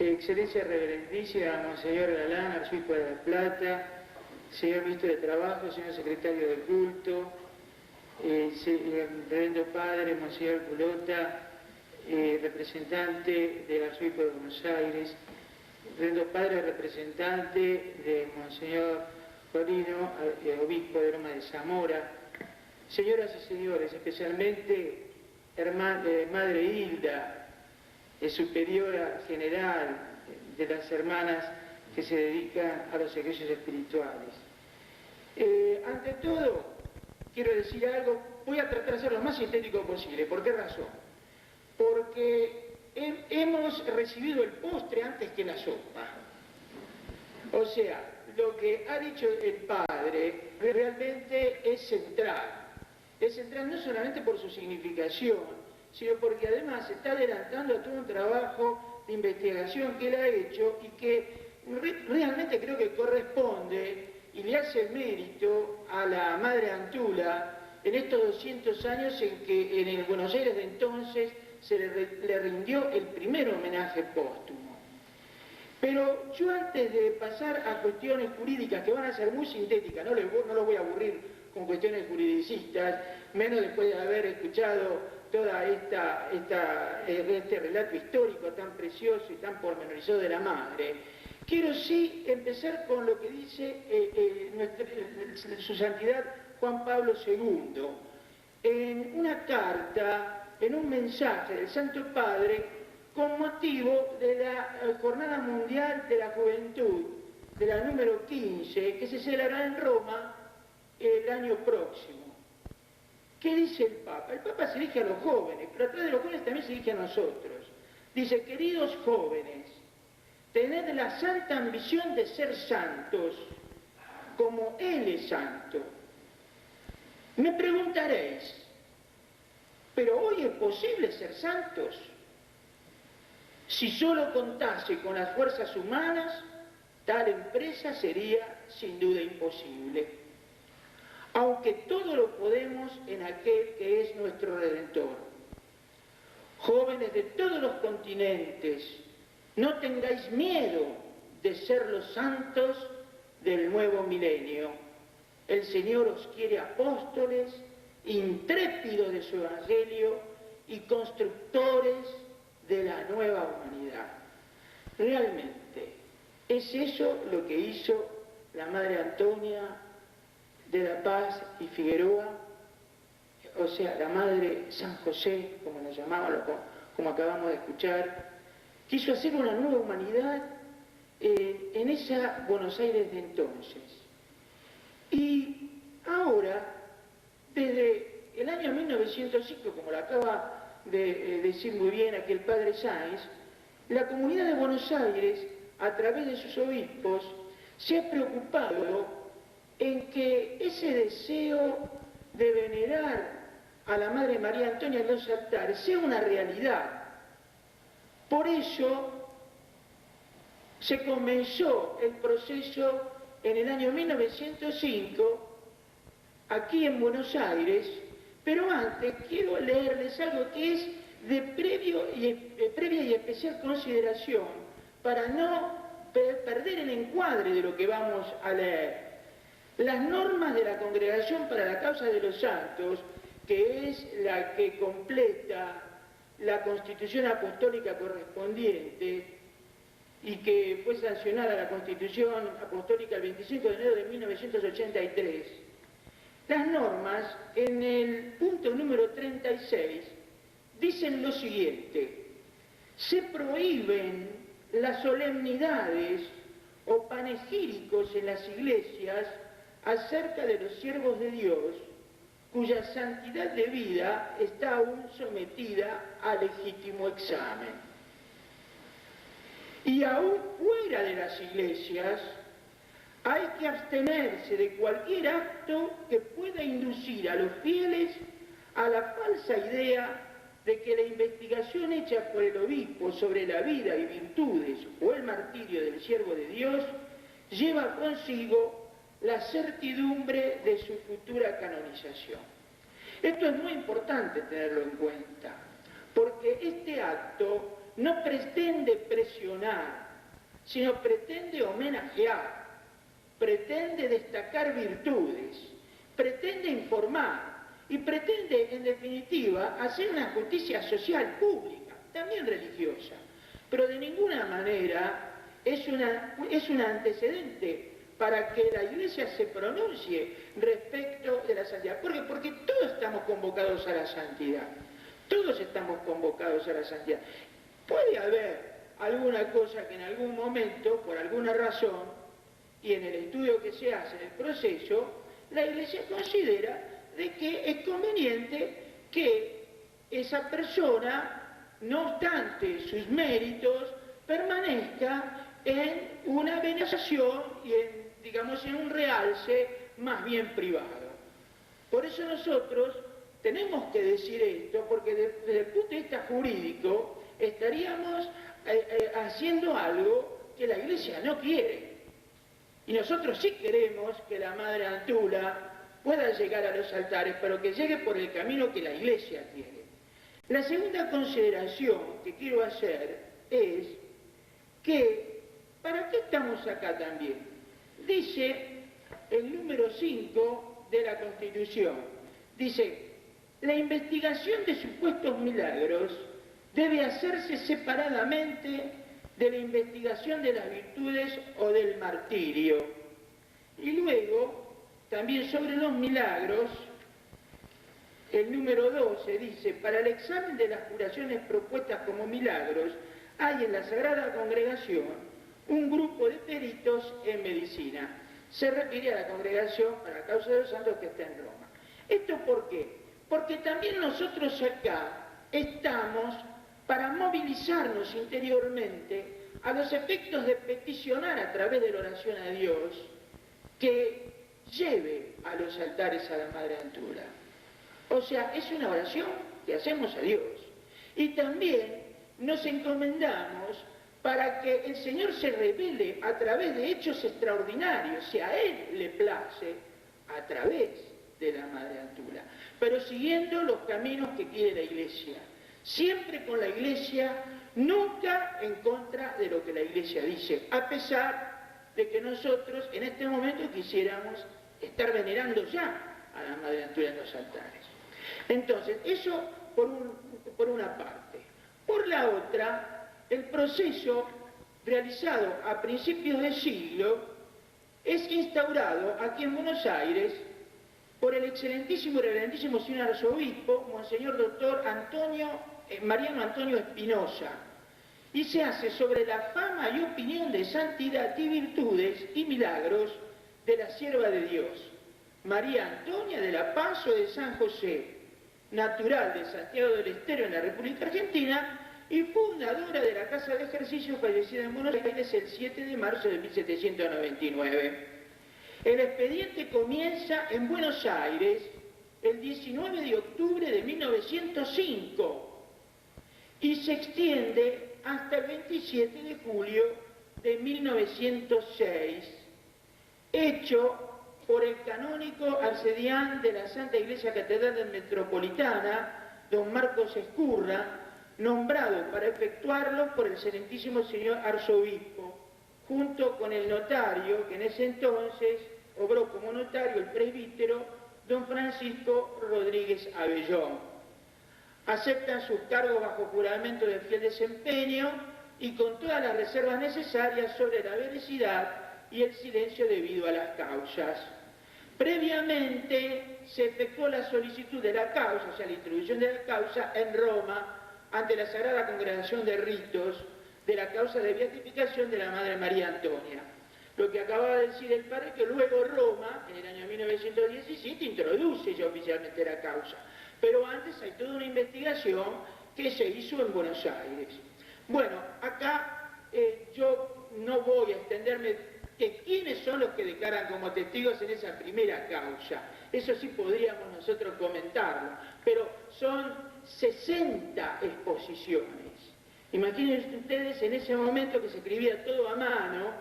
Excelencia Reverendísima, Monseñor Galán, Arzobispo de La Plata, señor Ministro de Trabajo, señor Secretario de Culto, Reverendo Padre, Monseñor Culota, representante del Arzobispo de Buenos Aires, Reverendo Padre, representante de Monseñor Corino, Obispo de Loma de Zamora, señoras y señores, especialmente Madre Hilda, superiora general de las hermanas que se dedican a los servicios espirituales. Ante todo, quiero decir algo, voy a tratar de ser lo más sintético posible. ¿Por qué razón? Porque hemos recibido el postre antes que la sopa. O sea, lo que ha dicho el Padre realmente es central. Es central no solamente por su significación, sino porque además se está adelantando a todo un trabajo de investigación que él ha hecho y que realmente creo que corresponde y le hace el mérito a la Madre Antula en estos 200 años en que en el Buenos Aires de entonces se le rindió el primer homenaje póstumo. Pero yo, antes de pasar a cuestiones jurídicas que van a ser muy sintéticas, no los voy a aburrir con cuestiones juridicistas, menos después de haber escuchado toda este relato histórico tan precioso y tan pormenorizado de la Madre, quiero sí empezar con lo que dice su Santidad Juan Pablo II, en una carta, en un mensaje del Santo Padre, con motivo de la Jornada Mundial de la Juventud, de la número 15, que se celebrará en Roma el año próximo. ¿Qué dice el Papa? El Papa se dirige a los jóvenes, pero atrás de los jóvenes también se dirige a nosotros. Dice: queridos jóvenes, tened la santa ambición de ser santos, como Él es santo. Me preguntaréis, ¿pero hoy es posible ser santos? Si solo contase con las fuerzas humanas, tal empresa sería sin duda imposible. Aunque todo lo podemos en aquel que es nuestro Redentor. Jóvenes de todos los continentes, no tengáis miedo de ser los santos del nuevo milenio. El Señor os quiere apóstoles, intrépidos de su Evangelio y constructores de la nueva humanidad. Realmente, es eso lo que hizo la Madre Antonia de la Paz y Figueroa, o sea, la Madre San José, como nos llamaban, como acabamos de escuchar. Quiso hacer una nueva humanidad en esa Buenos Aires de entonces. Y ahora, desde el año 1905, como lo acaba de decir muy bien aquí el Padre Sáenz, la Comunidad de Buenos Aires, a través de sus obispos, se ha preocupado en que ese deseo de venerar a la Madre María Antonia en los altares sea una realidad. Por eso se comenzó el proceso en el año 1905, aquí en Buenos Aires, pero antes quiero leerles algo que es de previa y especial consideración para no perder el encuadre de lo que vamos a leer. Las normas de la Congregación para la Causa de los Santos, que es la que completa la Constitución Apostólica correspondiente y que fue sancionada la Constitución Apostólica el 25 de enero de 1983, las normas en el punto número 36 dicen lo siguiente: se prohíben las solemnidades o panegíricos en las iglesias acerca de los siervos de Dios cuya santidad de vida está aún sometida a legítimo examen. Y aún fuera de las iglesias hay que abstenerse de cualquier acto que pueda inducir a los fieles a la falsa idea de que la investigación hecha por el obispo sobre la vida y virtudes o el martirio del siervo de Dios lleva consigo la certidumbre de su futura canonización. Esto es muy importante tenerlo en cuenta, porque este acto no pretende presionar, sino pretende homenajear, pretende destacar virtudes, pretende informar y pretende, en definitiva, hacer una justicia social pública, también religiosa, pero de ninguna manera es un antecedente para que la Iglesia se pronuncie respecto de la santidad. ¿Por qué? Porque todos estamos convocados a la santidad. Todos estamos convocados a la santidad. Puede haber alguna cosa que en algún momento, por alguna razón, y en el estudio que se hace, en el proceso, la Iglesia considera de que es conveniente que esa persona, no obstante sus méritos, permanezca en una veneración y en un realce más bien privado. Por eso nosotros tenemos que decir esto, porque desde el punto de vista jurídico estaríamos haciendo algo que la Iglesia no quiere. Y nosotros sí queremos que la Madre Antula pueda llegar a los altares, pero que llegue por el camino que la Iglesia quiere. La segunda consideración que quiero hacer es que, ¿para qué estamos acá también? Dice el número 5 de la Constitución, dice, la investigación de supuestos milagros debe hacerse separadamente de la investigación de las virtudes o del martirio. Y luego, también sobre los milagros, el número 12 dice, para el examen de las curaciones propuestas como milagros, hay en la Sagrada Congregación un grupo de peritos en medicina. Se refiere a la Congregación para la Causa de los Santos que está en Roma. ¿Esto por qué? Porque también nosotros acá estamos para movilizarnos interiormente a los efectos de peticionar a través de la oración a Dios que lleve a los altares a la Madre Antula. O sea, es una oración que hacemos a Dios. Y también nos encomendamos para que el Señor se revele a través de hechos extraordinarios, si a Él le place, a través de la Madre Antula, pero siguiendo los caminos que quiere la Iglesia, siempre con la Iglesia, nunca en contra de lo que la Iglesia dice, a pesar de que nosotros en este momento quisiéramos estar venerando ya a la Madre Antula en los altares. Entonces, eso por una parte. Por la otra, el proceso realizado a principios de siglo es instaurado aquí en Buenos Aires por el excelentísimo y reverendísimo señor arzobispo, Monseñor Doctor Mariano Antonio Espinosa, y se hace sobre la fama y opinión de santidad y virtudes y milagros de la sierva de Dios, María Antonia de la Paz o de San José, natural de Santiago del Estero en la República Argentina y fundadora de la Casa de Ejercicio, fallecida en Buenos Aires el 7 de marzo de 1799. El expediente comienza en Buenos Aires el 19 de octubre de 1905 y se extiende hasta el 27 de julio de 1906, hecho por el canónigo arcedián de la Santa Iglesia Catedral Metropolitana, don Marcos Escurra, nombrado para efectuarlo por el excelentísimo señor arzobispo, junto con el notario, que en ese entonces obró como notario el presbítero, don Francisco Rodríguez Abellón. Aceptan sus cargos bajo juramento de fiel desempeño y con todas las reservas necesarias sobre la veracidad y el silencio debido a las causas. Previamente se efectuó la solicitud de la causa, o sea, la introducción de la causa en Roma, ante la Sagrada Congregación de Ritos, de la causa de beatificación de la Madre María Antonia. Lo que acababa de decir el padre, que luego Roma, en el año 1917, introduce ya oficialmente la causa. Pero antes hay toda una investigación que se hizo en Buenos Aires. Bueno, acá yo no voy a extenderme que quiénes son los que declaran como testigos en esa primera causa. Eso sí podríamos nosotros comentarlo, pero son 60 exposiciones. Imagínense ustedes en ese momento que se escribía todo a mano,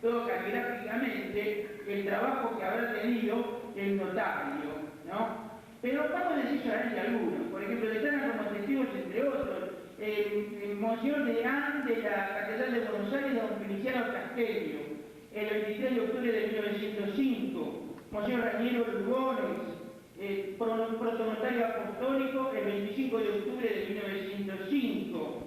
todo caligrafíacamente, el trabajo que habrá tenido el notario, ¿no? Pero vamos a decir solamente algunos. Por ejemplo, declaran como testigos, entre otros, Monseñor Deán de la Catedral de Buenos Aires, don Feliciano Castello, el 23 de octubre de 1905, Monseñor Raniero Lugones, protonotario apostólico, el 25 de octubre de 1905,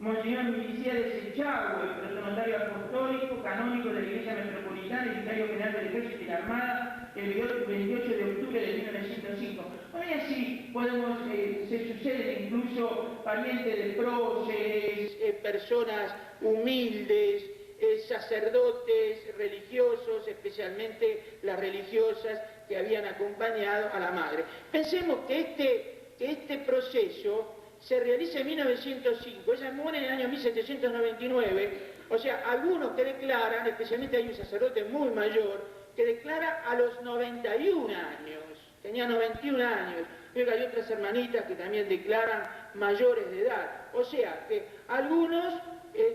Monseñor Miliciades Echagüe, protonotario apostólico, canónico de la Iglesia Metropolitana y vicario general del Ejército y la Armada, el 28 de octubre de 1905. Hoy así podemos, se suceden incluso parientes de próceres, personas humildes, sacerdotes religiosos, especialmente las religiosas que habían acompañado a la madre. Pensemos que este proceso se realiza en 1905, ella muere en el año 1799, o sea, algunos que declaran, especialmente hay un sacerdote muy mayor, que declara a los 91 años, tenía 91 años, luego hay otras hermanitas que también declaran mayores de edad, o sea, que algunos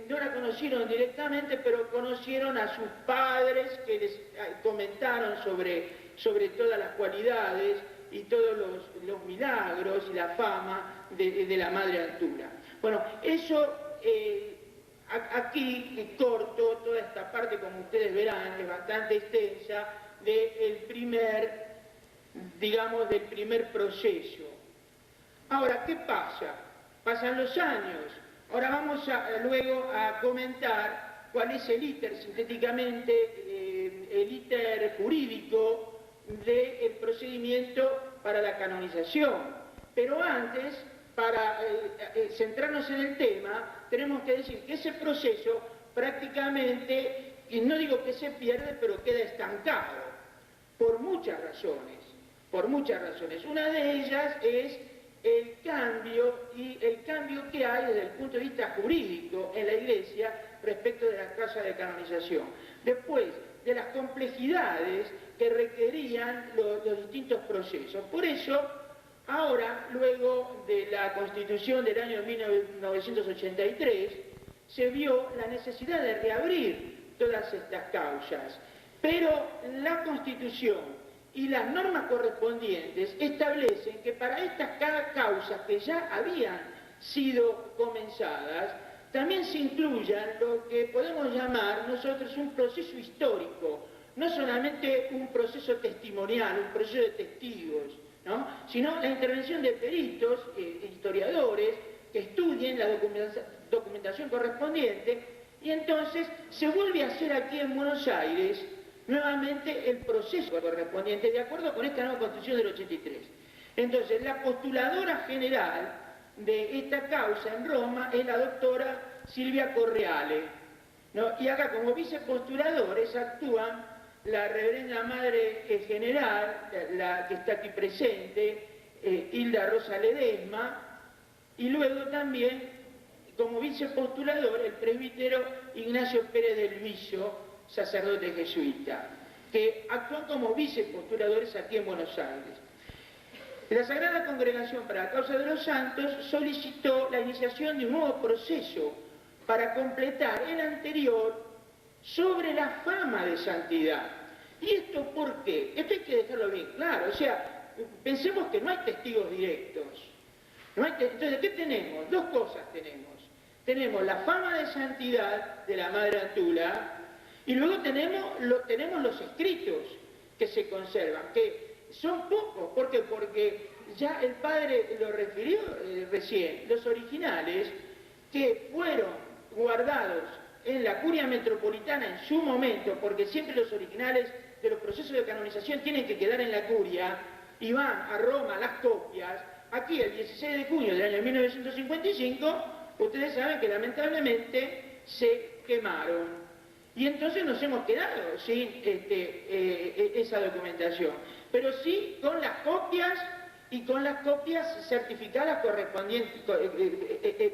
no la conocieron directamente, pero conocieron a sus padres que les comentaron sobre todas las cualidades y todos los milagros y la fama de la Madre Altura. Bueno, eso aquí corto toda esta parte, como ustedes verán, es bastante extensa, del primer proceso. Ahora, ¿qué pasa? Pasan los años. Ahora vamos luego a comentar cuál es el íter, sintéticamente, el íter jurídico del procedimiento para la canonización. Pero antes, para centrarnos en el tema, tenemos que decir que ese proceso prácticamente, y no digo que se pierde, pero queda estancado, por muchas razones. Una de ellas es el cambio que hay desde el punto de vista jurídico en la Iglesia respecto de las causas de canonización. Después, de las complejidades que requerían los distintos procesos. Por eso, ahora, luego de la Constitución del año 1983, se vio la necesidad de reabrir todas estas causas. Pero la Constitución y las normas correspondientes establecen que para estas causas que ya habían sido comenzadas, también se incluyan lo que podemos llamar nosotros un proceso histórico, no solamente un proceso testimonial, un proceso de testigos, ¿no? Sino la intervención de peritos, historiadores, que estudien la documentación correspondiente, y entonces se vuelve a hacer aquí en Buenos Aires nuevamente el proceso correspondiente, de acuerdo con esta nueva Constitución del 83. Entonces, la postuladora general de esta causa en Roma es la doctora Silvia Correale, ¿no? Y acá como vicepostuladores actúan la reverenda Madre General, la que está aquí presente, Hilda Rosa Ledesma, y luego también como vicepostulador el presbítero Ignacio Pérez del Viso, sacerdote jesuita, que actúan como vicepostuladores aquí en Buenos Aires. La Sagrada Congregación para la Causa de los Santos solicitó la iniciación de un nuevo proceso para completar el anterior sobre la fama de santidad. ¿Y esto por qué? Esto hay que dejarlo bien claro, o sea, pensemos que no hay testigos directos. Entonces, ¿qué tenemos? Dos cosas tenemos. Tenemos la fama de santidad de la Madre Antula, y luego tenemos los escritos que se conservan, que son pocos. ¿Por qué? Porque ya el padre lo refirió recién, los originales que fueron guardados en la Curia Metropolitana en su momento, porque siempre los originales de los procesos de canonización tienen que quedar en la Curia, y van a Roma las copias. Aquí el 16 de junio del año 1955, ustedes saben que lamentablemente se quemaron. Y entonces nos hemos quedado sin esa documentación, pero sí con las copias y con las copias certificadas correspondientes,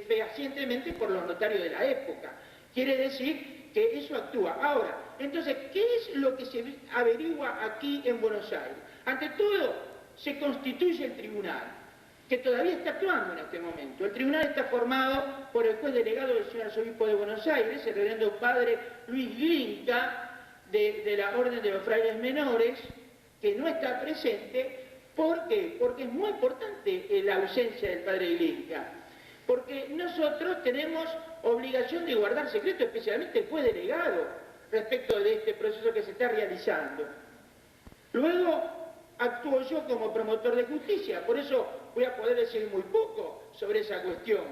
fehacientemente por los notarios de la época. Quiere decir que eso actúa. Ahora, entonces, ¿qué es lo que se averigua aquí en Buenos Aires? Ante todo, se constituye el tribunal, que todavía está actuando en este momento. El tribunal está formado por el juez delegado del señor arzobispo de Buenos Aires, el reverendo padre Luis Glinka, de la Orden de los Frailes Menores, que no está presente. ¿Por qué? Porque es muy importante la ausencia del padre Glinka. porque nosotros tenemos obligación de guardar secreto, especialmente el juez delegado, respecto de este proceso que se está realizando. Luego actúo yo como promotor de justicia, por eso voy a poder decir muy poco sobre esa cuestión.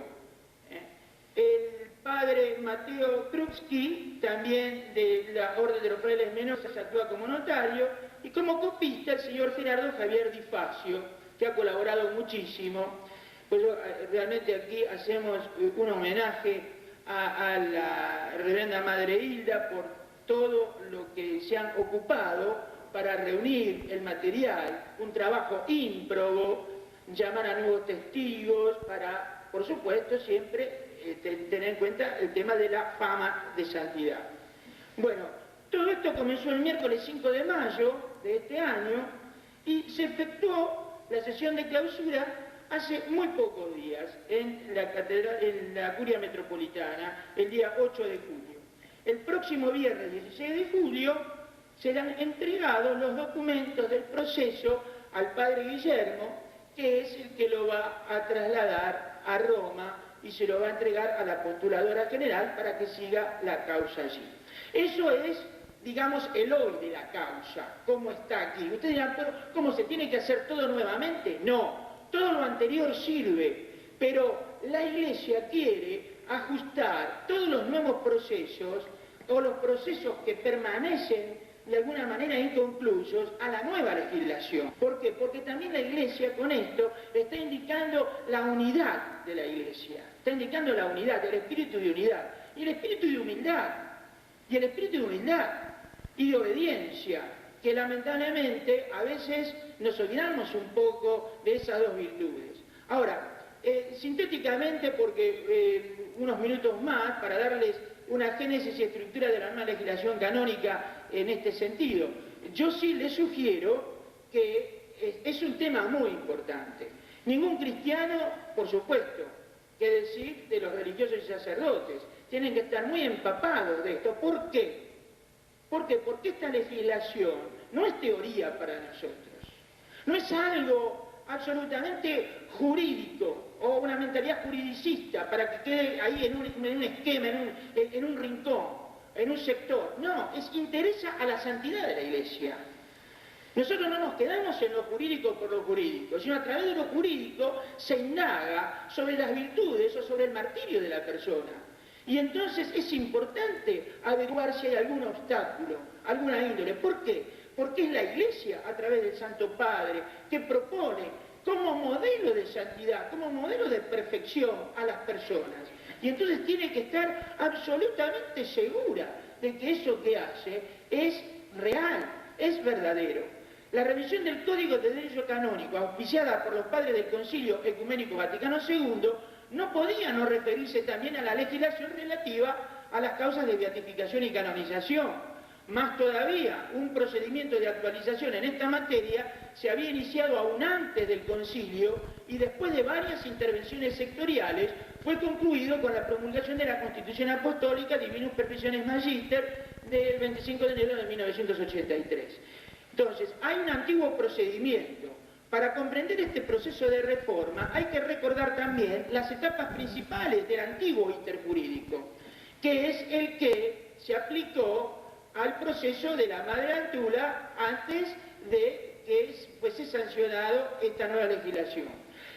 El padre Mateo Krupski, también de la Orden de los Frailes Menores, actúa como notario, y como copista el señor Gerardo Javier Di Facio, que ha colaborado muchísimo. Pues realmente aquí hacemos un homenaje a la reverenda Madre Hilda por todo lo que se han ocupado para reunir el material, un trabajo ímprobo, llamar a nuevos testigos, para, por supuesto, siempre tener en cuenta el tema de la fama de santidad. Bueno, todo esto comenzó el miércoles 5 de mayo de este año y se efectuó la sesión de clausura hace muy pocos días en la Curia Metropolitana, el día 8 de julio. El próximo viernes 16 de julio serán entregados los documentos del proceso al padre Guillermo, que es el que lo va a trasladar a Roma y se lo va a entregar a la postuladora general para que siga la causa allí. Eso es, digamos, el hoy de la causa, cómo está aquí. Ustedes dirán, pero ¿cómo se tiene que hacer todo nuevamente? No, todo lo anterior sirve, pero la Iglesia quiere ajustar todos los nuevos procesos o los procesos que permanecen de alguna manera inconclusos a la nueva legislación. ¿Por qué? Porque también la Iglesia con esto está indicando la unidad de la Iglesia, está indicando la unidad, el espíritu de unidad, y el espíritu de humildad, y el espíritu de humildad y de obediencia, que lamentablemente a veces nos olvidamos un poco de esas dos virtudes. Ahora, sintéticamente, porque unos minutos más, para darles una génesis y estructura de la nueva legislación canónica en este sentido. Yo sí les sugiero que es un tema muy importante. Ningún cristiano, por supuesto, que decir de los religiosos y sacerdotes, tienen que estar muy empapados de esto. ¿Por qué? ¿Por qué? Porque esta legislación no es teoría para nosotros, no es algo absolutamente jurídico o una mentalidad juridicista para que quede ahí en un esquema, en un rincón, en un sector. No, interesa a la santidad de la Iglesia. Nosotros no nos quedamos en lo jurídico por lo jurídico, sino a través de lo jurídico se indaga sobre las virtudes o sobre el martirio de la persona. Y entonces es importante averiguar si hay algún obstáculo, alguna índole. ¿Por qué? Porque es la Iglesia, a través del Santo Padre, que propone como modelo de santidad, como modelo de perfección a las personas. Y entonces tiene que estar absolutamente segura de que eso que hace es real, es verdadero. La revisión del Código de Derecho Canónico, auspiciada por los padres del Concilio Ecuménico Vaticano II, no podía no referirse también a la legislación relativa a las causas de beatificación y canonización. Más todavía, un procedimiento de actualización en esta materia se había iniciado aún antes del concilio y después de varias intervenciones sectoriales fue concluido con la promulgación de la Constitución Apostólica Divinus Perfectionis Magister del 25 de enero de 1983. Entonces, hay un antiguo procedimiento. Para comprender este proceso de reforma hay que recordar también las etapas principales del antiguo interjurídico, que es el que se aplicó al proceso de la Madre Antula antes de que fuese sancionado esta nueva legislación.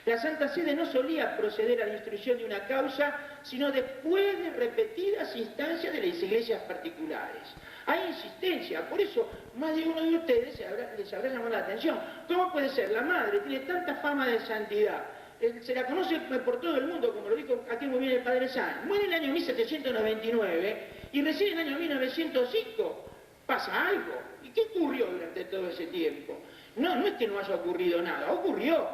La Santa Sede no solía proceder a la instrucción de una causa, sino después de repetidas instancias de las iglesias particulares. Hay insistencia, por eso más de uno de ustedes les habrá llamado la atención. ¿Cómo puede ser? La Madre tiene tanta fama de santidad, se la conoce por todo el mundo, como lo dijo aquí muy bien el Padre Sáenz. Muere en el año 1799 y recién en el año 1905 pasa algo. ¿Y qué ocurrió durante todo ese tiempo? No es que no haya ocurrido nada, ocurrió.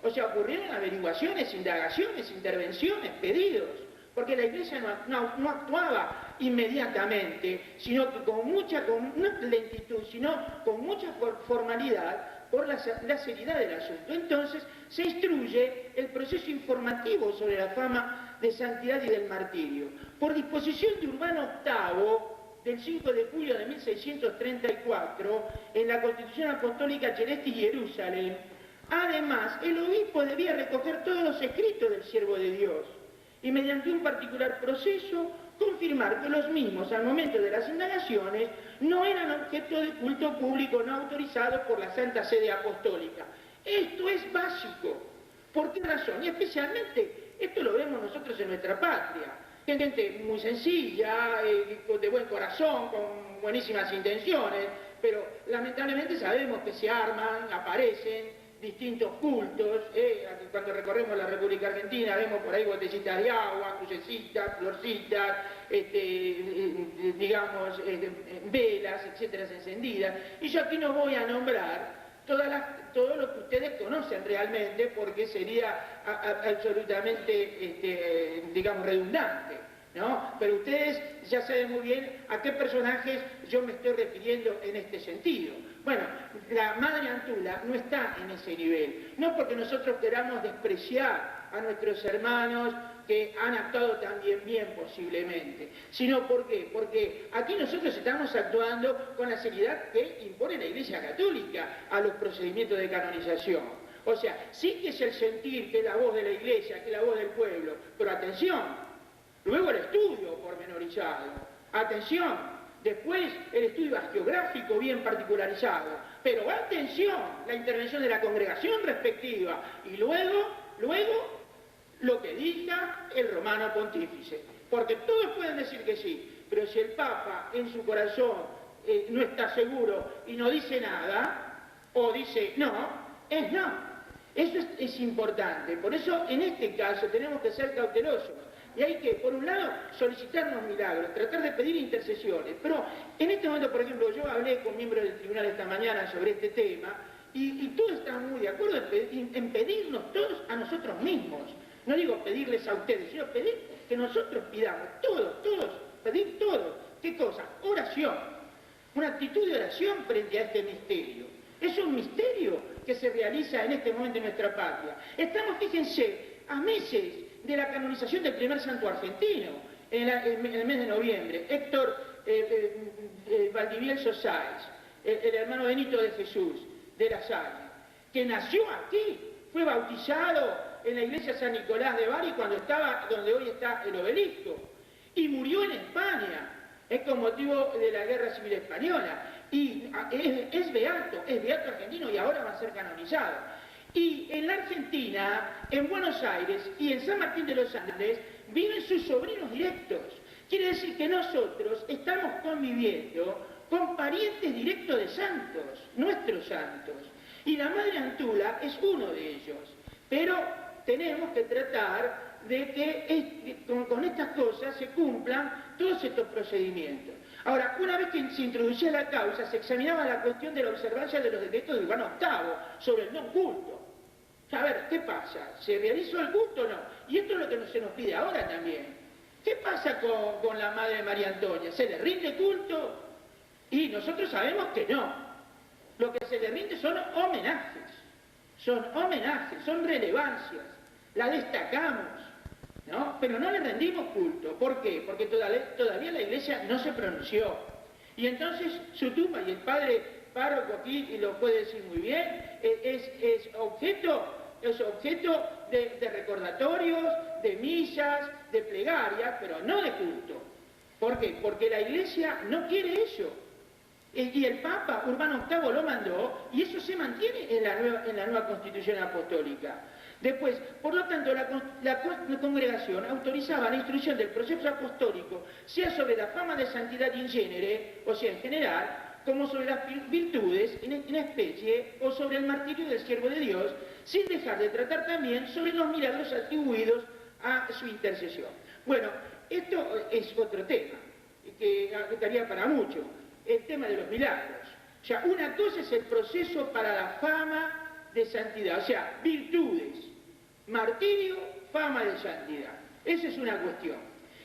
O sea, ocurrieron averiguaciones, indagaciones, intervenciones, pedidos, porque la Iglesia no actuaba inmediatamente, sino que con mucha, no lentitud, sino con mucha formalidad, por la seriedad del asunto. Entonces se instruye el proceso informativo sobre la fama de santidad y del martirio. Por disposición de Urbano VIII, del 5 de julio de 1634, en la Constitución Apostólica Celesti Jerusalén, Además, el obispo debía recoger todos los escritos del siervo de Dios y mediante un particular proceso confirmar que los mismos al momento de las indagaciones no eran objeto de culto público no autorizado por la Santa Sede Apostólica. Esto es básico. ¿Por qué razón? Y especialmente esto lo vemos nosotros en nuestra patria. Gente muy sencilla, de buen corazón, con buenísimas intenciones, pero lamentablemente sabemos que se arman, aparecen distintos cultos, cuando recorremos la República Argentina vemos por ahí botellitas de agua, crucecitas, florcitas, digamos, velas, etcétera, encendidas, y yo aquí no voy a nombrar todo lo que ustedes conocen realmente porque sería absolutamente, digamos, redundante, ¿no? Pero ustedes ya saben muy bien a qué personajes yo me estoy refiriendo en este sentido. Bueno, la Madre Antula no está en ese nivel, no porque nosotros queramos despreciar a nuestros hermanos que han actuado también bien posiblemente, sino ¿por qué? Porque aquí nosotros estamos actuando con la seriedad que impone la Iglesia Católica a los procedimientos de canonización. O sea, sí que es el sentir, que es la voz de la Iglesia, que es la voz del pueblo, pero atención, luego el estudio pormenorizado, atención, después el estudio hagiográfico bien particularizado, pero atención, la intervención de la congregación respectiva, y luego lo que diga el romano pontífice. Porque todos pueden decir que sí, pero si el Papa en su corazón no está seguro y no dice nada, o dice no, es no. Eso es importante. Por eso en este caso tenemos que ser cautelosos. Y hay que, por un lado, solicitarnos milagros, tratar de pedir intercesiones. Pero en este momento, por ejemplo, yo hablé con miembros del tribunal esta mañana sobre este tema y todos están muy de acuerdo en pedirnos todos a nosotros mismos. No digo pedirles a ustedes, sino pedir que nosotros pidamos, todos, pedir todos. ¿Qué cosa? Oración. Una actitud de oración frente a este misterio. Es un misterio que se realiza en este momento en nuestra patria. Estamos, fíjense, a meses de la canonización del primer santo argentino, en el mes de noviembre, Héctor Valdivielso Sáez, el hermano Benito de Jesús, de la Salle, que nació aquí, fue bautizado en la iglesia San Nicolás de Bari cuando estaba donde hoy está el obelisco, y murió en España, con motivo de la Guerra Civil Española, y es beato argentino y ahora va a ser canonizado. Y en la Argentina, en Buenos Aires y en San Martín de los Andes viven sus sobrinos directos. Quiere decir que nosotros estamos conviviendo con parientes directos de santos, nuestros santos. Y la Madre Antula es uno de ellos. Pero tenemos que tratar de que con estas cosas se cumplan todos estos procedimientos. Ahora, una vez que se introducía la causa, se examinaba la cuestión de la observancia de los decretos de Urbano VIII sobre el no culto. A ver, ¿qué pasa? ¿Se realizó el culto o no? Y esto es lo que se nos pide ahora también. ¿Qué pasa con la Madre María Antonia? ¿Se le rinde culto? Y nosotros sabemos que no. Lo que se le rinde son homenajes, son relevancias. La destacamos, ¿no? Pero no le rendimos culto. ¿Por qué? Porque todavía la Iglesia no se pronunció. Y entonces su tumba, y el padre párroco aquí y lo puede decir muy bien, es objeto de recordatorios, de misas, de plegarias, pero no de culto. ¿Por qué? Porque la Iglesia no quiere eso. Y el Papa Urbano VIII lo mandó, y eso se mantiene en la nueva Constitución Apostólica. Después, por lo tanto, la congregación autorizaba la instrucción del proceso apostólico, sea sobre la fama de santidad in genere, o sea, en general, como sobre las virtudes en especie, o sobre el martirio del siervo de Dios, sin dejar de tratar también sobre los milagros atribuidos a su intercesión. Bueno, esto es otro tema, que daría para mucho, el tema de los milagros. O sea, una cosa es el proceso para la fama de santidad, o sea, virtudes, martirio, fama de santidad. Esa es una cuestión.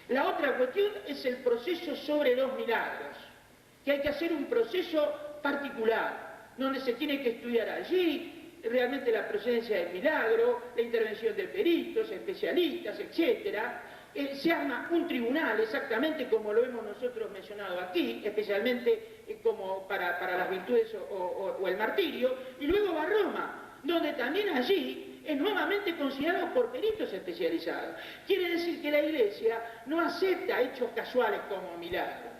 La otra cuestión es el proceso sobre los milagros, que hay que hacer un proceso particular, donde se tiene que estudiar allí realmente la procedencia del milagro, la intervención de peritos, especialistas, etcétera. Se arma un tribunal exactamente como lo hemos nosotros mencionado aquí, especialmente como para las virtudes o el martirio, y luego va a Roma donde también allí es nuevamente considerado por peritos especializados. Quiere decir que la Iglesia no acepta hechos casuales como milagros.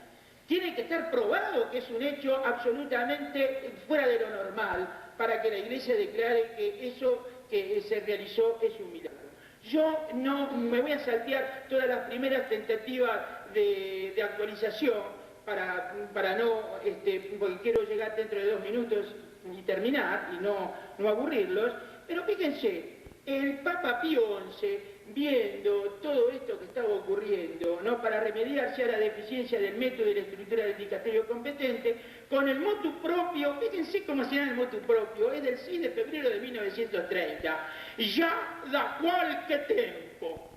Tiene que estar probado que es un hecho absolutamente fuera de lo normal para que la Iglesia declare que eso que se realizó es un milagro. Yo no me voy a saltear todas las primeras tentativas de actualización para no, porque quiero llegar dentro de 2 minutos y terminar y no aburrirlos, pero fíjense, el Papa Pío XI, viendo todo esto que estaba ocurriendo, ¿no?, para remediarse a la deficiencia del método y la estructura del dicasterio competente, con el motu propio, fíjense cómo se llama el motu propio, es del 6 de febrero de 1930, ya da qualche tempo,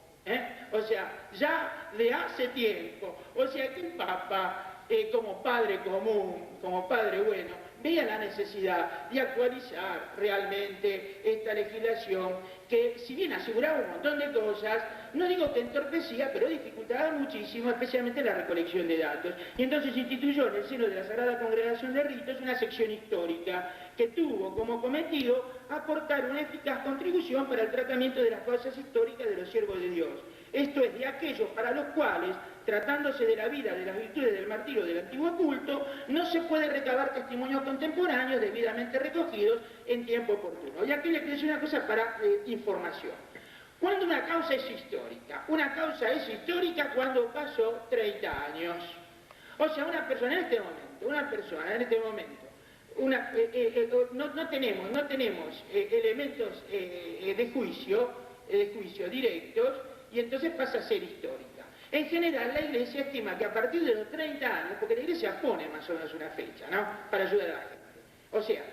o sea, ya de hace tiempo, o sea que el Papa, como padre común, como padre bueno, veía la necesidad de actualizar realmente esta legislación que, si bien aseguraba un montón de cosas, no digo que entorpecía, pero dificultaba muchísimo, especialmente la recolección de datos. Y entonces instituyó en el seno de la Sagrada Congregación de Ritos una sección histórica que tuvo como cometido aportar una eficaz contribución para el tratamiento de las causas históricas de los siervos de Dios. Esto es, de aquellos para los cuales, tratándose de la vida, de las virtudes del martirio del antiguo culto, no se puede recabar testimonios contemporáneos debidamente recogidos en tiempo oportuno. Y aquí le quiero decir una cosa para información. ¿Cuándo una causa es histórica? Una causa es histórica cuando pasó 30 años. O sea, una persona en este momento, no tenemos elementos de juicio directos, y entonces pasa a ser histórica. En general, la Iglesia estima que a partir de los 30 años, porque la Iglesia pone más o menos una fecha, ¿no?, para ayudar a la gente. O sea,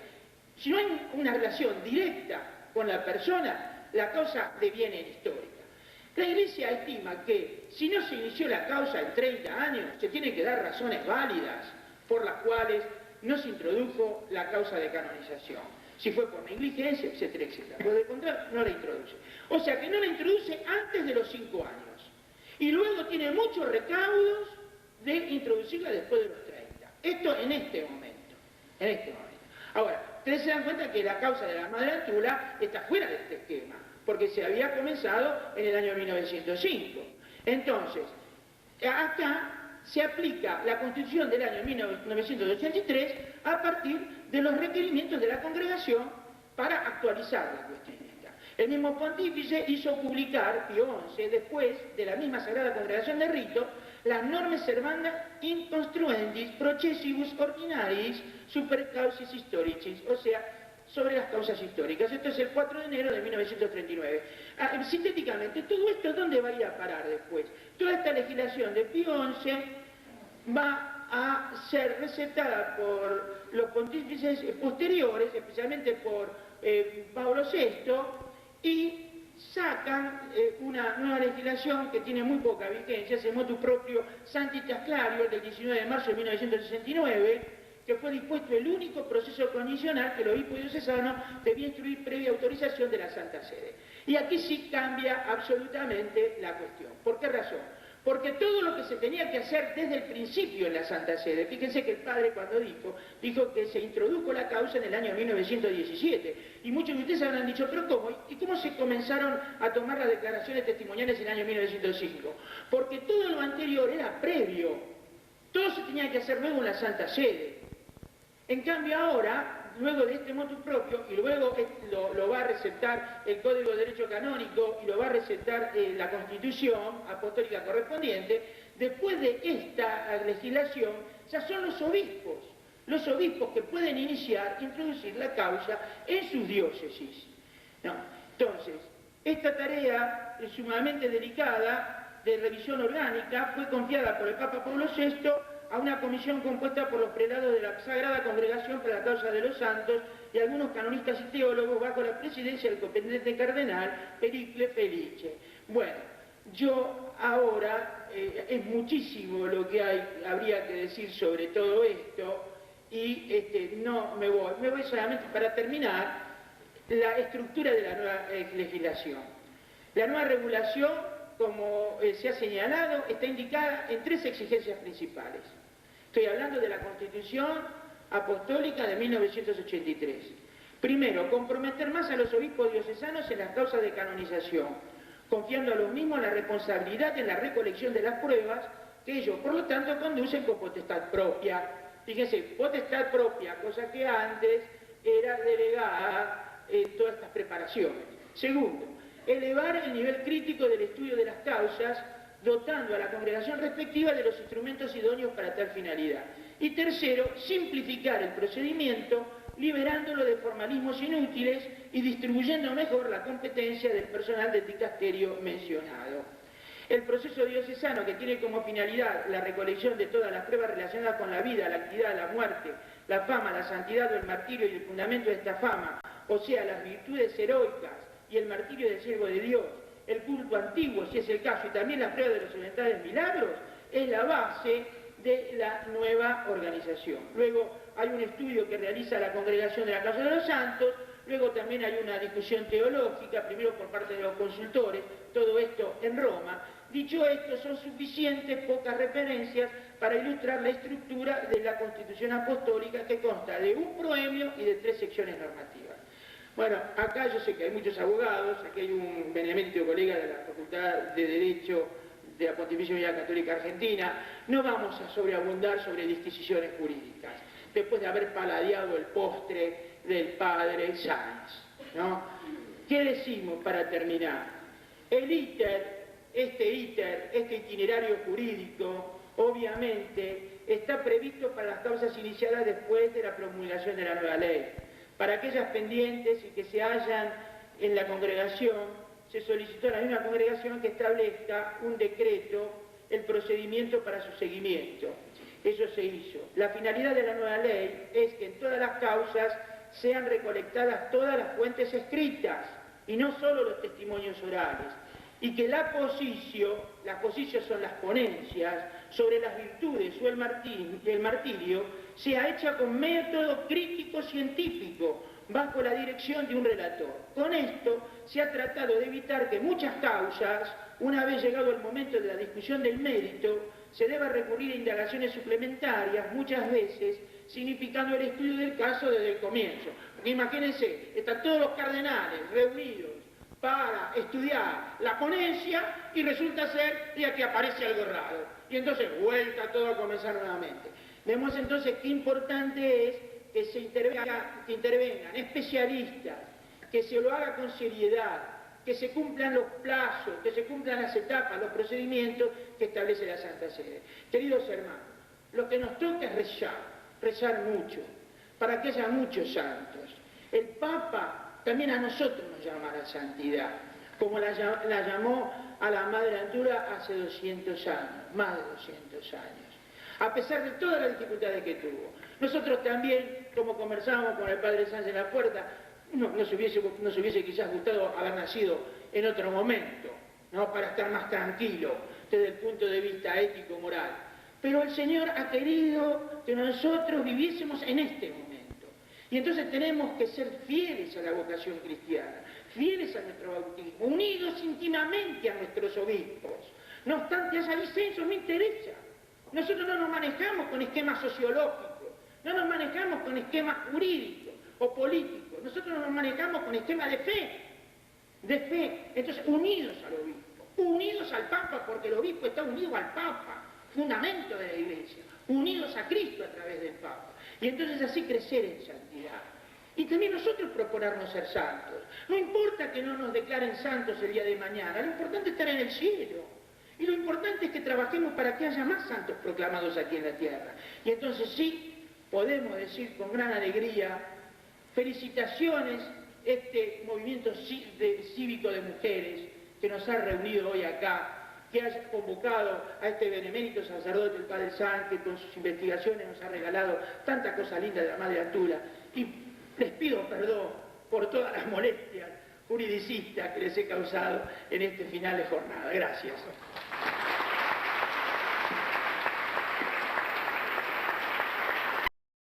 si no hay una relación directa con la persona, la causa deviene histórica. La Iglesia estima que si no se inició la causa en 30 años, se tienen que dar razones válidas por las cuales no se introdujo la causa de canonización. Si fue por negligencia, etcétera, etcétera. Por el contrario, no la introduce. O sea que no la introduce antes de los 5 años. Y luego tiene muchos recaudos de introducirla después de los 30. Esto en este momento. Ahora, ustedes se dan cuenta que la causa de la Madre Antula está fuera de este esquema, porque se había comenzado en el año 1905. Entonces, acá se aplica la Constitución del año 1983 a partir de los requerimientos de la Congregación para actualizar la cuestión esta. El mismo pontífice hizo publicar, Pío XI, después de la misma Sagrada Congregación de Rito, las normes servanda in construendis processibus ordinaris super causis historicis, o sea, sobre las causas históricas. Esto es el 4 de enero de 1939. Sintéticamente, todo esto, ¿dónde va a ir a parar después? Toda esta legislación de Pío XI va a ser recetada por los pontífices posteriores, especialmente por Pablo VI, y sacan una nueva legislación que tiene muy poca vigencia, es el motu proprio Sanctitas Clarior del 19 de marzo de 1969, que fue dispuesto el único proceso condicional que el obispo diocesano debía instruir previa autorización de la Santa Sede. Y aquí sí cambia absolutamente la cuestión. ¿Por qué razón? Porque todo lo que se tenía que hacer desde el principio en la Santa Sede, fíjense que el padre cuando dijo que se introdujo la causa en el año 1917, y muchos de ustedes habrán dicho, pero ¿cómo? ¿Y cómo se comenzaron a tomar las declaraciones testimoniales en el año 1905? Porque todo lo anterior era previo, todo se tenía que hacer luego en la Santa Sede. En cambio ahora, luego de este motu propio, y luego lo va a recetar el Código de Derecho Canónico y lo va a recetar la Constitución apostólica correspondiente, después de esta legislación ya son los obispos que pueden introducir la causa en sus diócesis. ¿No? Entonces, esta tarea sumamente delicada de revisión orgánica fue confiada por el Papa Pablo VI a una comisión compuesta por los prelados de la Sagrada Congregación para la Causa de los Santos y algunos canonistas y teólogos bajo la presidencia del competente cardenal Pericle Felice. Bueno, yo ahora, es muchísimo lo que habría que decir sobre todo esto, y no me voy solamente para terminar la estructura de la nueva legislación. La nueva regulación, como se ha señalado, está indicada en 3 exigencias principales. Estoy hablando de la Constitución Apostólica de 1983. Primero, comprometer más a los obispos diocesanos en las causas de canonización, confiando a los mismos la responsabilidad en la recolección de las pruebas, que ellos, por lo tanto, conducen con potestad propia. Fíjense, potestad propia, cosa que antes era delegada en todas estas preparaciones. Segundo, elevar el nivel crítico del estudio de las causas, dotando a la congregación respectiva de los instrumentos idóneos para tal finalidad. Y tercero, simplificar el procedimiento, liberándolo de formalismos inútiles y distribuyendo mejor la competencia del personal del dicasterio mencionado. El proceso diocesano, que tiene como finalidad la recolección de todas las pruebas relacionadas con la vida, la actividad, la muerte, la fama, la santidad o el martirio y el fundamento de esta fama, o sea, las virtudes heroicas y el martirio del siervo de Dios, el culto antiguo, si es el caso, y también la prueba de los elementales milagros, es la base de la nueva organización. Luego hay un estudio que realiza la Congregación de la Causa de los Santos, luego también hay una discusión teológica, primero por parte de los consultores, todo esto en Roma. Dicho esto, son suficientes pocas referencias para ilustrar la estructura de la Constitución Apostólica, que consta de un proemio y de 3 secciones normativas. Bueno, acá yo sé que hay muchos abogados, aquí hay un benemérito colega de la Facultad de Derecho de la Pontificia Universidad Católica Argentina. No vamos a sobreabundar sobre disquisiciones jurídicas, después de haber paladeado el postre del padre Sáenz, ¿no? ¿Qué decimos para terminar? El este itinerario jurídico, obviamente, está previsto para las causas iniciadas después de la promulgación de la nueva ley. Para aquellas pendientes y que se hallan en la congregación, se solicitó a la misma congregación que establezca un decreto, el procedimiento para su seguimiento. Eso se hizo. La finalidad de la nueva ley es que en todas las causas sean recolectadas todas las fuentes escritas y no solo los testimonios orales, y que la posición son las ponencias sobre las virtudes o el martirio, sea hecha con método crítico científico, bajo la dirección de un relator. Con esto se ha tratado de evitar que muchas causas, una vez llegado el momento de la discusión del mérito, se deba recurrir a indagaciones suplementarias, muchas veces significando el estudio del caso desde el comienzo. Porque imagínense, están todos los cardenales reunidos para estudiar la ponencia y resulta ser que aparece algo raro. Y entonces vuelta todo a comenzar nuevamente. Vemos entonces qué importante es que intervengan especialistas, que se lo haga con seriedad, que se cumplan los plazos, que se cumplan las etapas, los procedimientos que establece la Santa Sede. Queridos hermanos, lo que nos toca es rezar mucho, para que haya muchos santos. El Papa también a nosotros nos llama a la santidad, como la llamó a la Madre Antula hace 200 años, más de 200 años, a pesar de todas las dificultades que tuvo. Nosotros también, como conversábamos con el Padre Sáenz en la puerta, nos hubiese quizás gustado haber nacido en otro momento, ¿no? Para estar más tranquilo desde el punto de vista ético-moral. Pero el Señor ha querido que nosotros viviésemos en este momento. Y entonces tenemos que ser fieles a la vocación cristiana, fieles a nuestro bautismo, unidos íntimamente a nuestros obispos. No obstante haya disensos, no interesa. Nosotros no nos manejamos con esquemas sociológicos, no nos manejamos con esquemas jurídicos o políticos, nosotros nos manejamos con esquemas de fe. Entonces, unidos al obispo, unidos al Papa, porque el obispo está unido al Papa, fundamento de la Iglesia, unidos a Cristo a través del Papa. Y entonces así crecer en santidad. Y también nosotros proponernos ser santos. No importa que no nos declaren santos el día de mañana, lo importante es estar en el cielo. Y lo importante es que trabajemos para que haya más santos proclamados aquí en la tierra. Y entonces sí, podemos decir con gran alegría, felicitaciones, este movimiento cívico de mujeres que nos ha reunido hoy acá, que haya convocado a este benemérito sacerdote, el Padre Sáenz, que con sus investigaciones nos ha regalado tanta cosa linda de la Madre Antula. Y les pido perdón por todas las molestias juridicistas que les he causado en este final de jornada. Gracias.